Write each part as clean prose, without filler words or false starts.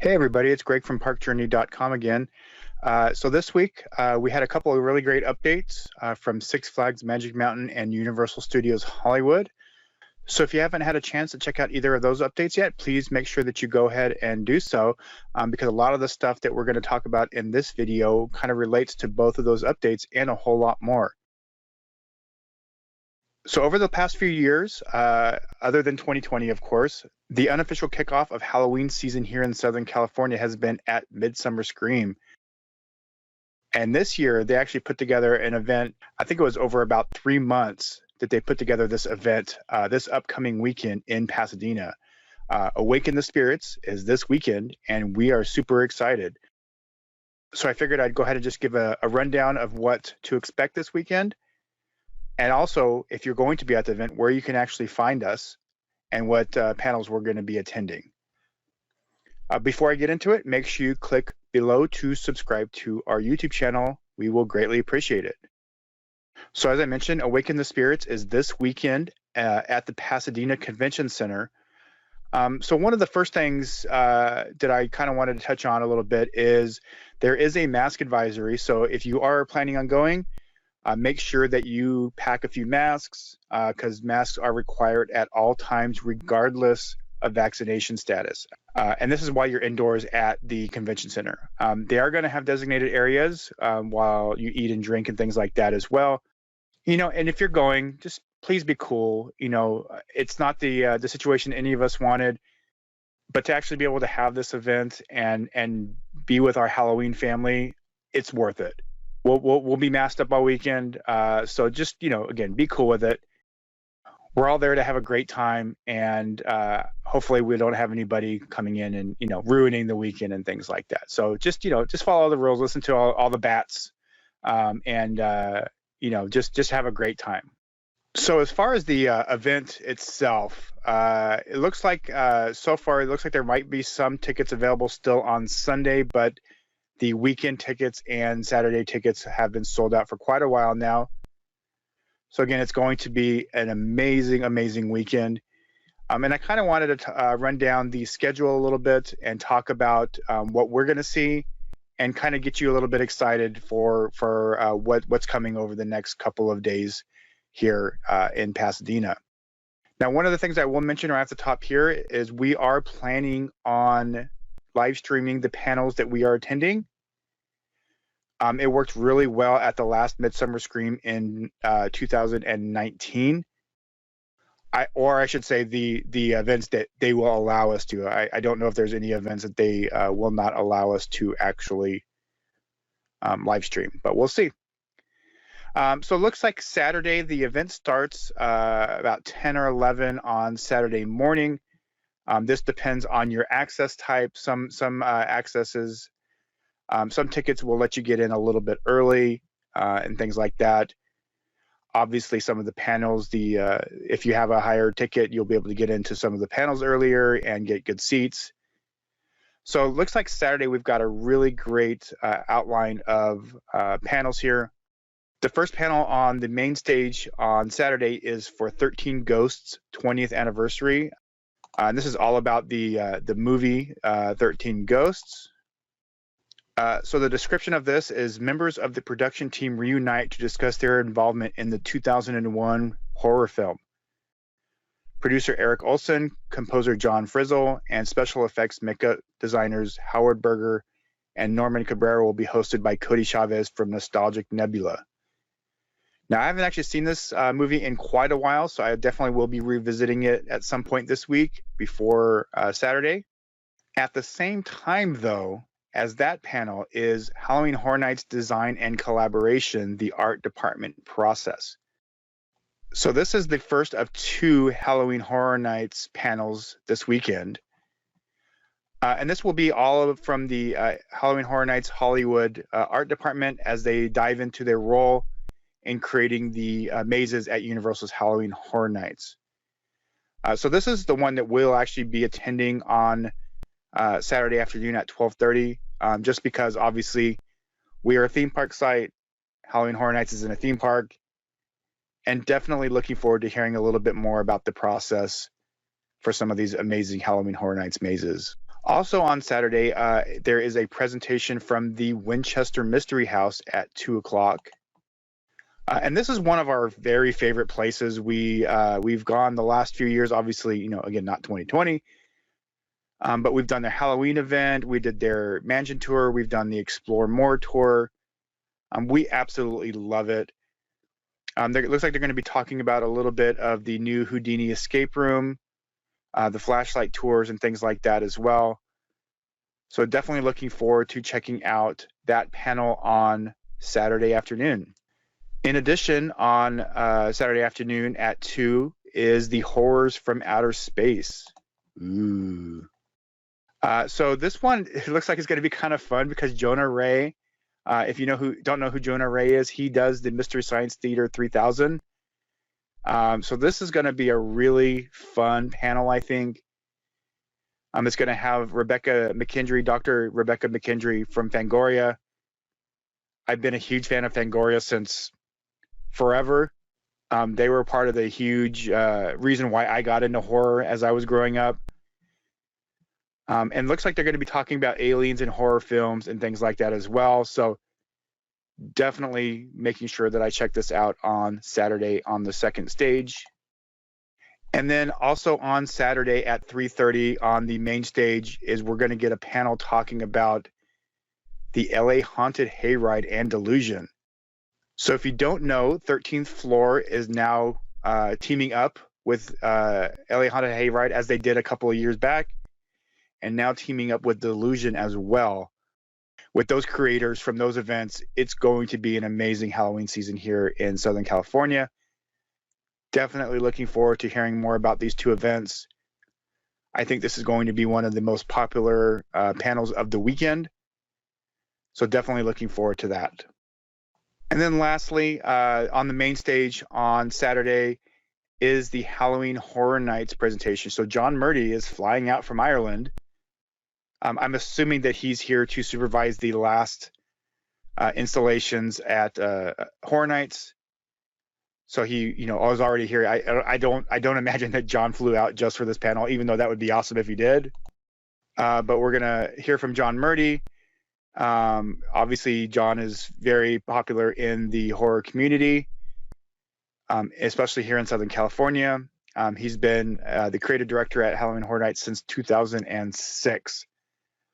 Hey everybody, it's Greg from parkjourney.com again. So this week we had a couple of really great updates from Six Flags Magic Mountain and Universal Studios Hollywood. So if you haven't had a chance to check out either of those updates yet, please make sure that you go ahead and do so because a lot of the stuff that we're going to talk about in this video kind of relates to both of those updates and a whole lot more. So over the past few years, other than 2020, of course, the unofficial kickoff of Halloween season here in Southern California has been at Midsummer Scream. And this year, they actually put together an event. I think it was over about 3 months that they put together this event this upcoming weekend in Pasadena. Awaken the Spirits is this weekend, and we are super excited. So I figured I'd go ahead and just give a rundown of what to expect this weekend. And also, if you're going to be at the event, where you can actually find us and what panels we're going to be attending. Before I get into it, make sure you click below to subscribe to our YouTube channel. We will greatly appreciate it. So as I mentioned, Awaken the Spirits is this weekend at the Pasadena Convention Center. So one of the first things that I kind of wanted to touch on a little bit is there is a mask advisory. So if you are planning on going, make sure that you pack a few masks because masks are required at all times, regardless of vaccination status. And this is why you're indoors at the convention center. They are going to have designated areas while you eat and drink and things like that as well. And if you're going, just please be cool. It's not the situation any of us wanted, but to actually be able to have this event and be with our Halloween family, it's worth it. We'll be masked up all weekend. So just, again, be cool with it. We're all there to have a great time, and hopefully we don't have anybody coming in and, ruining the weekend and things like that. So just follow the rules, listen to all the bats, and just have a great time. So as far as the event itself, it looks like so far, it looks like there might be some tickets available still on Sunday, but the weekend tickets and Saturday tickets have been sold out for quite a while now. So again, it's going to be an amazing, amazing weekend. And I kind of wanted to run down the schedule a little bit and talk about what we're going to see and kind of get you a little bit excited for what's coming over the next couple of days here in Pasadena. Now, one of the things I will mention right at the top here is we are planning on live streaming the panels that we are attending. It worked really well at the last Midsummer Scream in 2019. I should say the events that they will allow us to. I don't know if there's any events that they will not allow us to actually live stream, but we'll see. So it looks like Saturday, the event starts about 10 or 11 on Saturday morning. This depends on your access type. Some accesses, some tickets will let you get in a little bit early and things like that. Obviously, some of the panels, if you have a higher ticket, you'll be able to get into some of the panels earlier and get good seats. So it looks like Saturday we've got a really great outline of panels here. The first panel on the main stage on Saturday is for 13 Ghosts 20th anniversary. And this is all about the movie 13 Ghosts. So the description of this is members of the production team reunite to discuss their involvement in the 2001 horror film. Producer Eric Olson, composer John Frizzle, and special effects makeup designers Howard Berger and Norman Cabrera will be hosted by Cody Chavez from Nostalgic Nebula. Now, I haven't actually seen this movie in quite a while, so I definitely will be revisiting it at some point this week before Saturday. At the same time, though, as that panel is Halloween Horror Nights Design and Collaboration, the art department process. So this is the first of 2 Halloween Horror Nights panels this weekend. And this will be all from the Halloween Horror Nights Hollywood art department as they dive into their role in creating the mazes at Universal's Halloween Horror Nights. So this is the one that we'll actually be attending on Saturday afternoon at 12:30, just because obviously we are a theme park site. Halloween Horror Nights is in a theme park, and definitely looking forward to hearing a little bit more about the process for some of these amazing Halloween Horror Nights mazes. Also on Saturday, there is a presentation from the Winchester Mystery House at 2 o'clock. And this is one of our very favorite places. We've gone the last few years, obviously, again, not 2020, but we've done their Halloween event. We did their mansion tour. We've done the Explore More tour. We absolutely love it. It looks like they're going to be talking about a little bit of the new Houdini escape room, the flashlight tours and things like that as well. So definitely looking forward to checking out that panel on Saturday afternoon. In addition, on Saturday afternoon at 2 is the Horrors from Outer Space. Ooh. So this one, it looks like it's going to be kind of fun because Jonah Ray, if you don't know who Jonah Ray is, he does the Mystery Science Theater 3000. So this is going to be a really fun panel, I think. It's going to have Dr. Rebecca McKendry from Fangoria. I've been a huge fan of Fangoria since forever. They were part of the huge reason why I got into horror as I was growing up. And looks like they're going to be talking about aliens and horror films and things like that as well. So definitely making sure that I check this out on Saturday on the second stage. And then also on Saturday at 3:30 on the main stage we're going to get a panel talking about the LA Haunted Hayride and Delusion. So if you don't know, 13th Floor is now teaming up with LA Haunted Hayride as they did a couple of years back, and now teaming up with Delusion as well. With those creators from those events, it's going to be an amazing Halloween season here in Southern California. Definitely looking forward to hearing more about these two events. I think this is going to be one of the most popular panels of the weekend. So definitely looking forward to that. And then lastly, on the main stage on Saturday is the Halloween Horror Nights presentation. So John Murdy is flying out from Ireland. I'm assuming that he's here to supervise the last installations at Horror Nights. So he, was already here. I don't imagine that John flew out just for this panel, even though that would be awesome if he did. But we're gonna hear from John Murdy. Obviously, John is very popular in the horror community, especially here in Southern California. He's been the creative director at Halloween Horror Nights since 2006.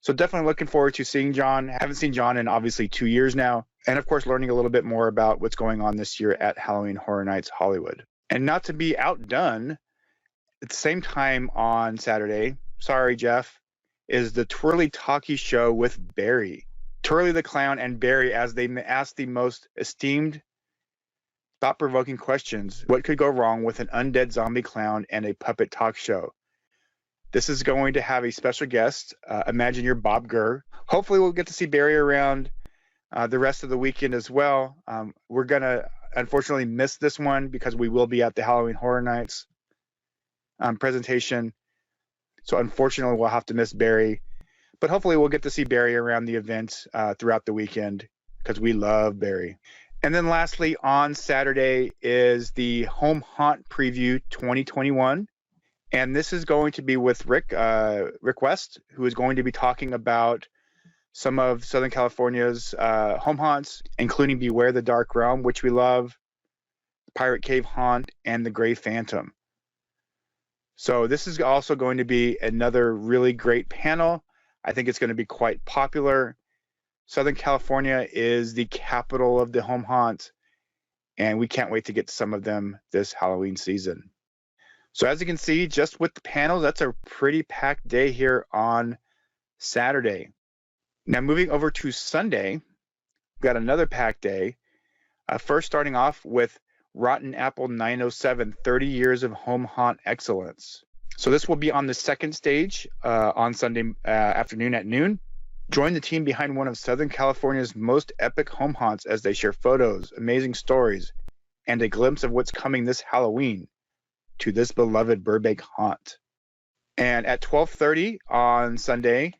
So definitely looking forward to seeing John. Haven't seen John in obviously 2 years now. And of course, learning a little bit more about what's going on this year at Halloween Horror Nights Hollywood. And not to be outdone, at the same time on Saturday, sorry, Jeff, is the Twirly Talkie Show with Barry. Twirly the Clown and Barry, as they ask the most esteemed, thought-provoking questions. What could go wrong with an undead zombie clown and a puppet talk show? This is going to have a special guest. Imagine you're Bob Gurr. Hopefully we'll get to see Barry around the rest of the weekend as well. We're going to unfortunately miss this one because we will be at the Halloween Horror Nights presentation. So unfortunately we'll have to miss Barry. But hopefully we'll get to see Barry around the event throughout the weekend because we love Barry. And then lastly, on Saturday is the Home Haunt Preview 2021. And this is going to be with Rick West, who is going to be talking about some of Southern California's home haunts, including Beware the Dark Realm, which we love, Pirate Cave Haunt, and the Gray Phantom. So this is also going to be another really great panel. I think it's going to be quite popular. Southern California is the capital of the home haunts, and we can't wait to get some of them this Halloween season. So as you can see, just with the panels, that's a pretty packed day here on Saturday. Now moving over to Sunday, we've got another packed day. First starting off with Rotten Apple 907, 30 Years of Home Haunt Excellence. So this will be on the second stage on Sunday afternoon at noon. Join the team behind one of Southern California's most epic home haunts as they share photos, amazing stories, and a glimpse of what's coming this Halloween to this beloved Burbank haunt. And at 12:30 on Sunday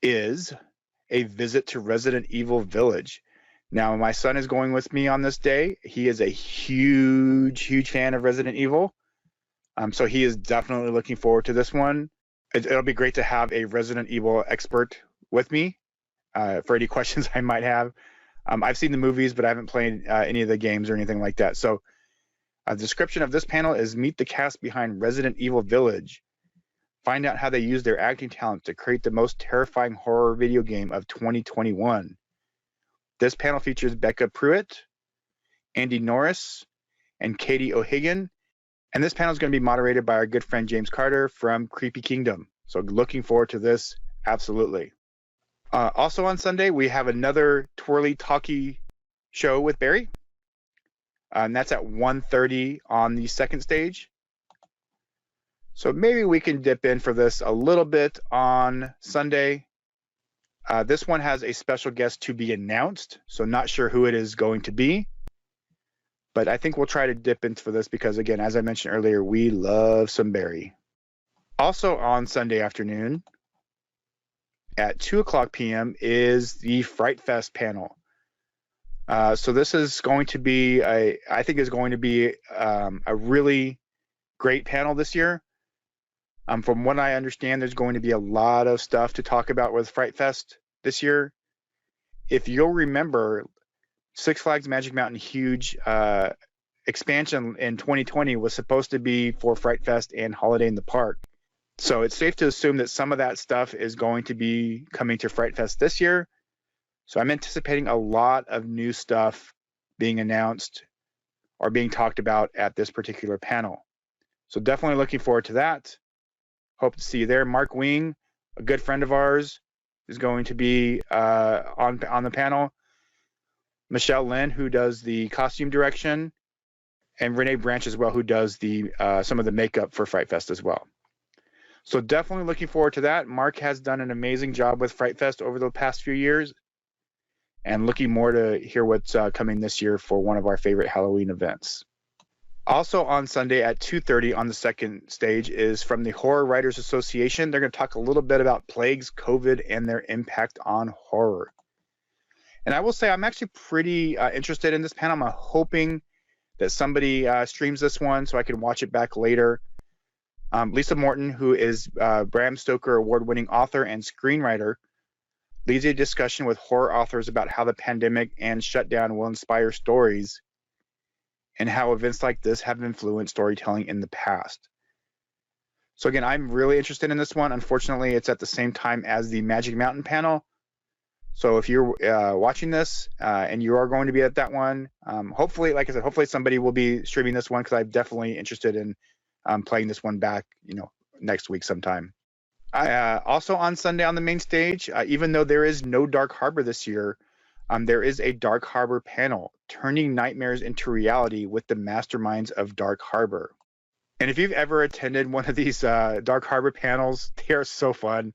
is a visit to Resident Evil Village. Now, my son is going with me on this day. He is a huge fan of Resident Evil. So he is definitely looking forward to this one. It'll be great to have a Resident Evil expert with me for any questions I might have. I've seen the movies, but I haven't played any of the games or anything like that. So a description of this panel is meet the cast behind Resident Evil Village. Find out how they use their acting talent to create the most terrifying horror video game of 2021. This panel features Becca Pruitt, Andy Norris, and Katie O'Higgin. And this panel is going to be moderated by our good friend James Carter from Creepy Kingdom. So looking forward to this, absolutely. Also on Sunday, we have another twirly talky show with Barry. And that's at 1:30 on the second stage. So maybe we can dip in for this a little bit on Sunday. This one has a special guest to be announced, so not sure who it is going to be. But I think we'll try to dip into for this because, again, as I mentioned earlier, we love some Barry. Also on Sunday afternoon at 2:00 p.m. is the Fright Fest panel. So this is going to be, I think is going to be a really great panel this year. From what I understand, there's going to be a lot of stuff to talk about with Fright Fest this year. If you'll remember, Six Flags Magic Mountain huge expansion in 2020 was supposed to be for Fright Fest and Holiday in the Park. So it's safe to assume that some of that stuff is going to be coming to Fright Fest this year. So I'm anticipating a lot of new stuff being announced or being talked about at this particular panel. So definitely looking forward to that. Hope to see you there. Mark Wing, a good friend of ours, is going to be on the panel. Michelle Lynn, who does the costume direction, and Renee Branch as well, who does the some of the makeup for Fright Fest as well. So definitely looking forward to that. Mark has done an amazing job with Fright Fest over the past few years, and looking more to hear what's coming this year for one of our favorite Halloween events. Also on Sunday at 2:30 on the second stage is from the Horror Writers Association. They're going to talk a little bit about plagues, COVID, and their impact on horror. And I will say I'm actually pretty interested in this panel. I'm hoping that somebody streams this one so I can watch it back later. Lisa Morton, who is Bram Stoker award-winning author and screenwriter, leads a discussion with horror authors about how the pandemic and shutdown will inspire stories and how events like this have influenced storytelling in the past. So again, I'm really interested in this one. Unfortunately, it's at the same time as the Magic Mountain panel. So if you're watching this and you are going to be at that one, hopefully, like I said, hopefully somebody will be streaming this one because I'm definitely interested in playing this one back, next week sometime. Also on Sunday on the main stage, even though there is no Dark Harbor this year, there is a Dark Harbor panel, Turning Nightmares into Reality with the Masterminds of Dark Harbor. And if you've ever attended one of these Dark Harbor panels, they are so fun.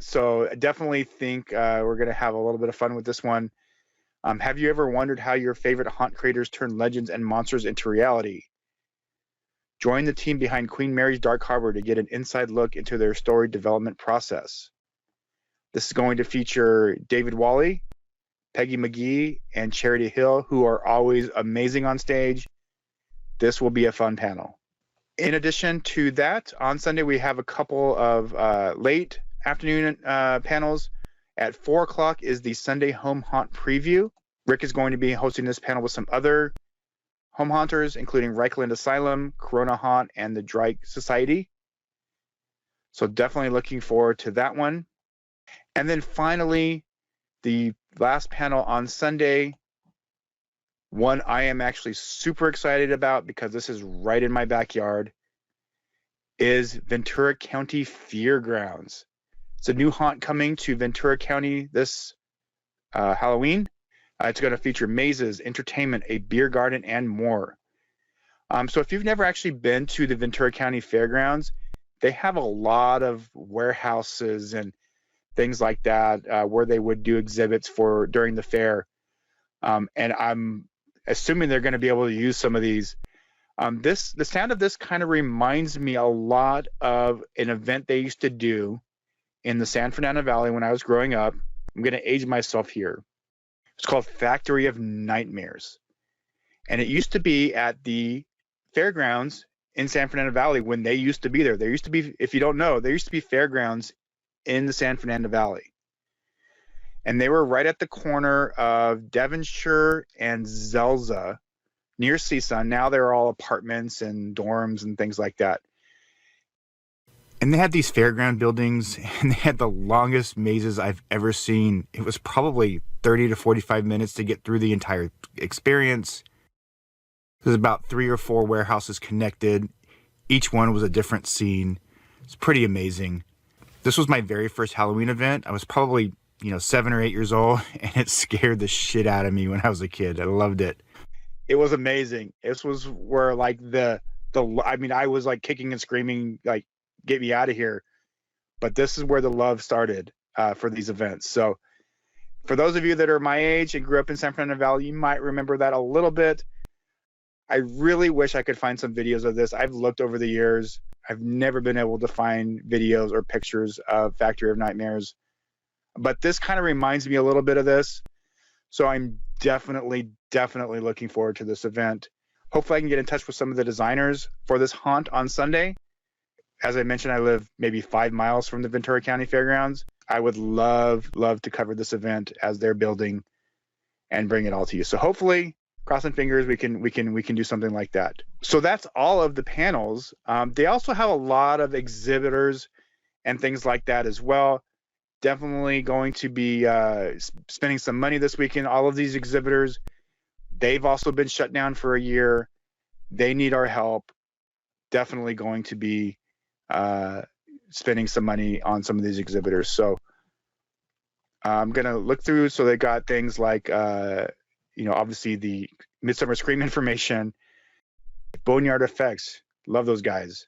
So I definitely think we're going to have a little bit of fun with this one. Have you ever wondered how your favorite haunt creators turn legends and monsters into reality? Join the team behind Queen Mary's Dark Harbor to get an inside look into their story development process. This is going to feature David Wally, Peggy McGee, and Charity Hill, who are always amazing on stage. This will be a fun panel. In addition to that, on Sunday we have a couple of late afternoon panels. At 4 o'clock is the Sunday Home Haunt Preview. Rick is going to be hosting this panel with some other home haunters, including Reichland Asylum, Corona Haunt, and the Drake Society. So definitely looking forward to that one. And then finally, the last panel on Sunday, one I am actually super excited about because this is right in my backyard, is Ventura County Fairgrounds. It's a new haunt coming to Ventura County this Halloween. It's going to feature mazes, entertainment, a beer garden, and more. So if you've never actually been to the Ventura County Fairgrounds, they have a lot of warehouses and things like that where they would do exhibits for during the fair. And I'm assuming they're going to be able to use some of these. The sound of this kind of reminds me a lot of an event they used to do in the San Fernando Valley when I was growing up. I'm going to age myself here. It's called Factory of Nightmares. And it used to be at the fairgrounds in San Fernando Valley when they used to be there. There used to be, if you don't know, there used to be fairgrounds in the San Fernando Valley. And they were right at the corner of Devonshire and Zelza near CSUN. Now they're all apartments and dorms and things like that. And they had these fairground buildings, and they had the longest mazes I've ever seen. It was probably 30 to 45 minutes to get through the entire experience. There's about 3 or 4 warehouses connected. Each one was a different scene. It's pretty amazing. This was my very first Halloween event. I was probably, 7 or 8 years old, and it scared the shit out of me when I was a kid. I loved it. It was amazing. This was where like I was like kicking and screaming, like, get me out of here. But this is where the love started for these events. So for those of you that are my age and grew up in San Fernando Valley, you might remember that a little bit. I really wish I could find some videos of this. I've looked over the years. I've never been able to find videos or pictures of Factory of Nightmares. But this kind of reminds me a little bit of this. So I'm definitely looking forward to this event. Hopefully I can get in touch with some of the designers for this haunt on Sunday. As I mentioned, I live maybe 5 miles from the Ventura County Fairgrounds. I would love to cover this event as they're building and bring it all to you. So hopefully, crossing fingers, we can do something like that. So that's all of the panels. They also have a lot of exhibitors and things like that as well. Definitely going to be spending some money this weekend. All of these exhibitors, they've also been shut down for a year. They need our help. Definitely going to be spending some money on some of these exhibitors. So I'm going to look through. So they got things like, obviously the Midsummer Scream information, Boneyard Effects. Love those guys.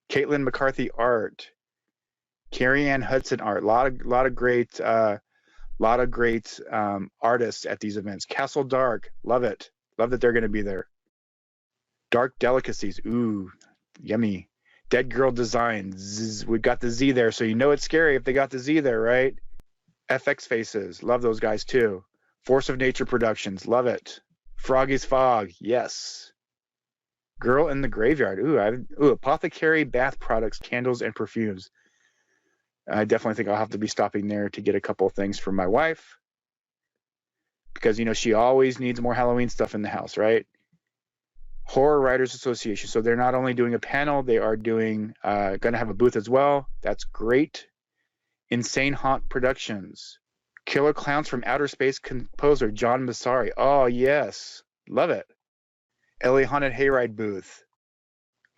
Caitlin McCarthy art, Carrie Ann Hudson art. A lot of great artists at these events. Castle Dark. Love it. Love that they're going to be there. Dark Delicacies. Ooh, yummy. Dead Girl Designs. We got the Z there, so you know it's scary if they got the Z there, right? FX Faces. Love those guys too. Force of Nature Productions. Love it. Froggy's Fog. Yes. Girl in the Graveyard. Ooh, Apothecary Bath Products, Candles, and Perfumes. I definitely think I'll have to be stopping there to get a couple of things for my wife. Because, she always needs more Halloween stuff in the house, right? Horror Writers Association. So they're not only doing a panel, they are doing going to have a booth as well. That's great. Insane Haunt Productions. Killer Clowns from Outer Space composer John Massari. Oh yes, love it. LA Haunted Hayride booth.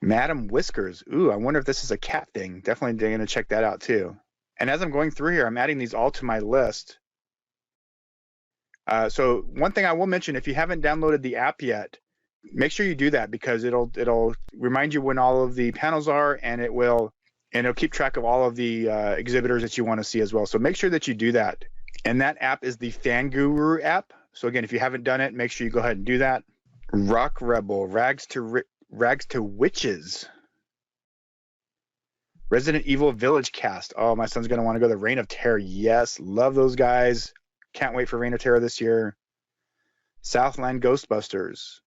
Madam Whiskers. Ooh, I wonder if this is a cat thing. Definitely going to check that out too. And as I'm going through here, I'm adding these all to my list. So one thing I will mention, if you haven't downloaded the app yet, make sure you do that because it'll remind you when all of the panels are, and it'll keep track of all of the exhibitors that you want to see as well. So make sure that you do that. And that app is the Fan Guru app. So again, if you haven't done it, make sure you go ahead and do that. Rock Rebel, Rags to Witches. Resident Evil Village cast. Oh, my son's going to want to go to Reign of Terror. Yes, love those guys. Can't wait for Reign of Terror this year. Southland Ghostbusters.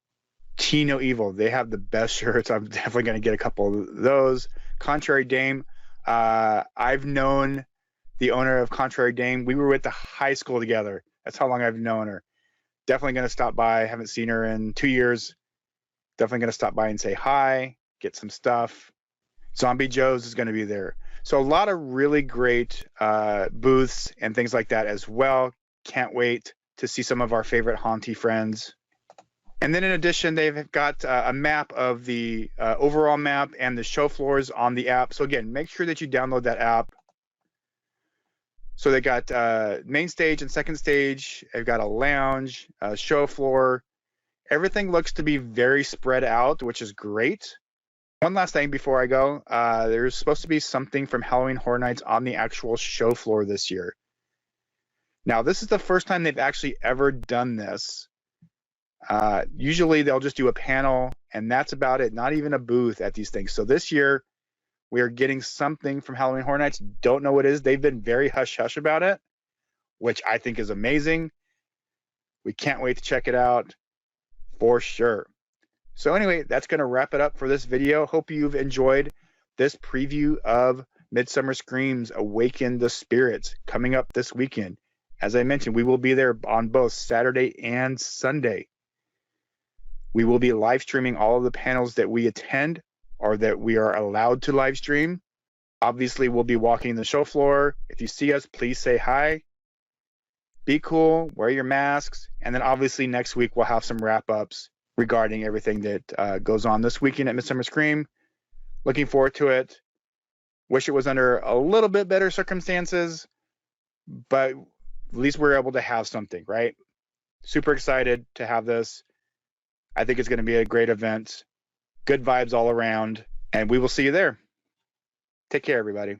Tino Evil. They have the best shirts. I'm definitely going to get a couple of those. Contrary Dame. I've known the owner of Contrary Dame. We were at the high school together. That's how long I've known her. Definitely going to stop by. Haven't seen her in 2 years. Definitely going to stop by and say hi, get some stuff. Zombie Joe's is going to be there. So a lot of really great booths and things like that as well. Can't wait to see some of our favorite haunty friends. And then in addition, they've got a map of the overall map and the show floors on the app. So again, make sure that you download that app. So they got main stage and second stage. They've got a lounge, a show floor. Everything looks to be very spread out, which is great. One last thing before I go. There's supposed to be something from Halloween Horror Nights on the actual show floor this year. Now, this is the first time they've actually ever done this. Usually they'll just do a panel and that's about it. Not even a booth at these things. So this year we are getting something from Halloween Horror Nights. Don't know what it is. They've been very hush-hush about it, which I think is amazing. We can't wait to check it out for sure. So anyway, that's going to wrap it up for this video. Hope you've enjoyed this preview of Midsummer Scream's Awaken the Spirits coming up this weekend. As I mentioned, we will be there on both Saturday and Sunday. We will be live streaming all of the panels that we attend or that we are allowed to live stream. Obviously, we'll be walking the show floor. If you see us, please say hi. Be cool, wear your masks, and then obviously next week we'll have some wrap-ups regarding everything that goes on this weekend at Midsummer Scream. Looking forward to it. Wish it was under a little bit better circumstances, but at least we're able to have something, right? Super excited to have this. I think it's going to be a great event. Good vibes all around, and we will see you there. Take care, everybody.